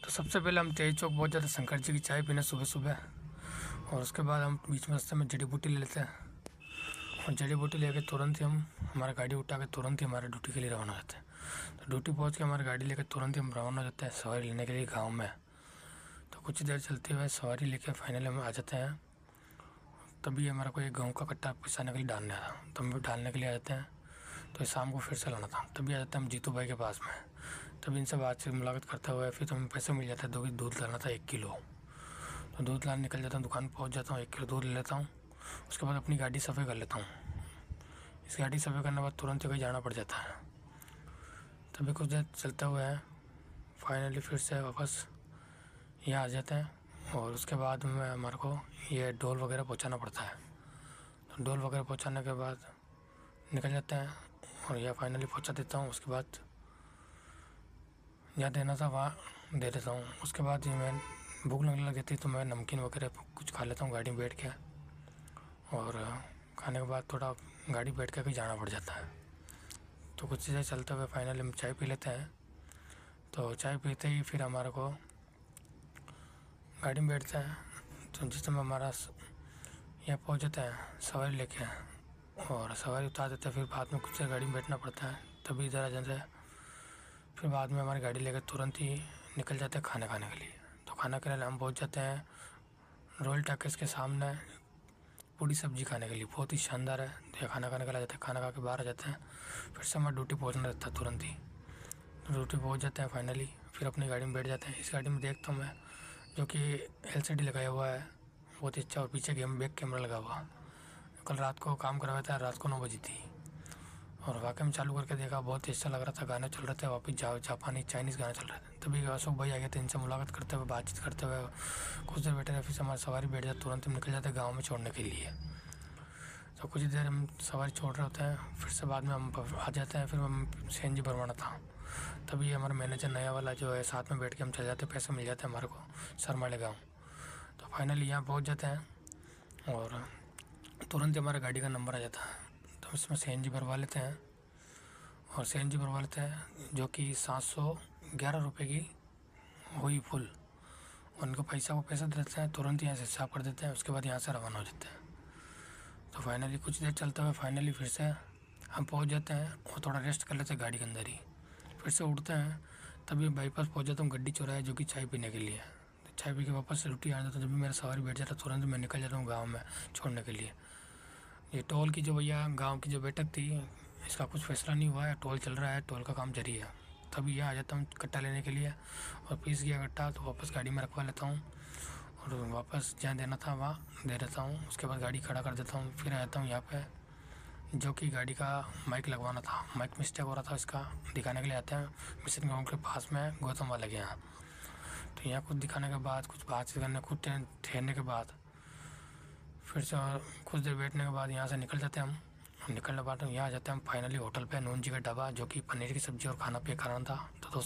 तो सबसे पहले हम तेज चौक पहुँच जाते शंकर जी की चाय पीने सुबह सुबह, और उसके बाद हम बीच में रास्ते में जड़ी बूटी ले लेते हैं, और जड़ी बूटी लेके तुरंत ही हम हमारा गाड़ी उठा के तुरंत ही हमारे ड्यूटी के लिए रवाना हो जाते हैं। तो ड्यूटी पहुँच के हमारी गाड़ी लेकर तुरंत ही हम रवाना हो जाते हैं सवारी लेने के लिए गाँव में। तो कुछ देर चलते हुए सवारी लेके फाइनली हम आ जाते हैं। तभी हमारा को एक गेहूँ का कट्टा पिसाने के लिए डालने आया, तो हम भी डालने के लिए आ जाते हैं। तो शाम को फिर से लाना था, तभी आ जाते हैं हम जीतू भाई के पास में। तभी इनसे बातचीत मुलाकात करते हुए फिर तो हमें पैसे मिल जाता है। दूध लाना था 1 किलो, तो दूध लाने निकल जाता हूँ, दुकान पहुँच जाता हूँ, 1 किलो दूध ले लेता हूँ। उसके बाद अपनी गाड़ी सफ़ाई कर लेता हूँ। इस गाड़ी सफ़ाई करने के बाद तुरंत ही कहीं जाना पड़ जाता है। तभी कुछ देर चलते हुए फाइनली फिर से वापस यहाँ आ जाते हैं, और उसके बाद में हमारे को ये ढोल वगैरह पहुँचाना पड़ता है। तो ढोल वगैरह पहुँचाने के बाद निकल जाते हैं, और यह फाइनली पहुँचा देता हूँ। उसके बाद जहाँ देना था वहाँ दे देता हूँ। उसके बाद ये मैं भूख लगने लगी थी तो मैं नमकीन वगैरह कुछ खा लेता हूँ गाड़ी में बैठ के, और खाने के बाद थोड़ा गाड़ी बैठ के कहीं जाना पड़ जाता है। तो कुछ चीज़ें चलते हुए फाइनली हम चाय पी लेते हैं। तो चाय पीते ही फिर हमारे को गाड़ी में बैठते हैं। तो जिस समय हमारा यहाँ पहुँच जाता है सवारी लेके, और सवारी उतार देते हैं, फिर बाद में कुछ देर गाड़ी में बैठना पड़ता है। तभी इधर आ जाते हैं, फिर बाद में हमारी गाड़ी लेकर तुरंत ही निकल जाते हैं खाना खाने के लिए। तो खाना के लिए हम पहुँच जाते हैं रॉयल टाकिज़ के सामने पूरी सब्जी खाने के लिए, बहुत ही शानदार है। तो खाना खाने के लिए आ जाते हैं, खाना खा के बाहर आ जाते हैं। फिर से हमारा ड्यूटी पहुँचना रहता है तुरंत ही। ड्यूटी पहुँच जाते हैं फाइनली, फिर अपनी गाड़ी में बैठ जाते हैं। इस गाड़ी में देखता हूँ मैं जो कि LCD लगाया हुआ है, बहुत ही अच्छा, और पीछे बैक कैमरा लगा हुआ। कल रात को काम करवाया था, रात को 9 बजी थी, और वाकई में चालू करके देखा, बहुत ही अच्छा लग रहा था। गाने चल रहे थे, वापस जापानी चाइनीज़ गाने चल रहे थे। तभी अशोक भाई आ गए थे, इनसे मुलाकात करते हुए बातचीत करते हुए कुछ देर बैठे रहे। फिर से हमारी सवारी बैठ जाते, तुरंत हम निकल जाते गाँव में छोड़ने के लिए। तो कुछ देर हम सवारी छोड़ रहे होते हैं, फिर से बाद में हम आ जाते हैं। फिर हम CNG भरवाना था, तभी हमारा मैनेजर नया वाला जो है साथ में बैठ के हम चल जाते, पैसे मिल जाते हैं हमारे को सरमाले गाँव। तो फाइनली यहाँ पहुँच जाते हैं, और तुरंत ही हमारा गाड़ी का नंबर आ जाता है। तो इसमें CNG भरवा लेते हैं, और CNG भरवा लेते हैं जो कि 711 रुपये की हुई फुल। उनको पैसा दे देते हैं, तुरंत यहाँ से साफ कर देते हैं। उसके बाद यहाँ से रवाना हो जाते हैं। तो फाइनली कुछ देर चलते हुए फाइनली फिर से हम पहुँच जाते हैं, और थोड़ा रेस्ट कर लेते हैं गाड़ी के अंदर ही। फिर से उठते हैं, तभी बाईपास पहुँच जाता हूँ गड्डी चौराहे, जो कि चाय पीने के लिए। तो चाय पी के वापस से ड्यूटी आ जाता हूँ। जब भी मेरा सवारी बैठ जाता है तुरंत मैं निकल जाता हूँ गाँव में छोड़ने के लिए। ये टोल की जो भैया गाँव की जो बैठक थी, इसका कुछ फैसला नहीं हुआ है, टोल चल रहा है, टोल का काम जारी है। तभी यहाँ आ जाता हूँ कट्टा लेने के लिए, और पीस गया कट्टा तो वापस गाड़ी में रखवा लेता हूँ, और वापस जहाँ देना था वहाँ दे देता हूँ। उसके बाद गाड़ी खड़ा कर देता हूँ। फिर आ जाता हूँ यहाँ पे, जो कि गाड़ी का माइक लगवाना था, माइक मिस्टेक हो रहा था, इसका दिखाने के लिए आते हैं मिशन गाँव के पास में गौतम वाले के यहाँ। तो यहाँ कुछ दिखाने के बाद, कुछ बातचीत करने, कुछ ठहरने के बाद, फिर से कुछ देर बैठने के बाद यहाँ से निकल जाते हैं हम। निकलने के बाद यहाँ आ जाते हैं हम फाइनली होटल पे, नून जी का ढाबा, जो कि पनीर की सब्ज़ी और खाना पे कराना था। तो दोस्तों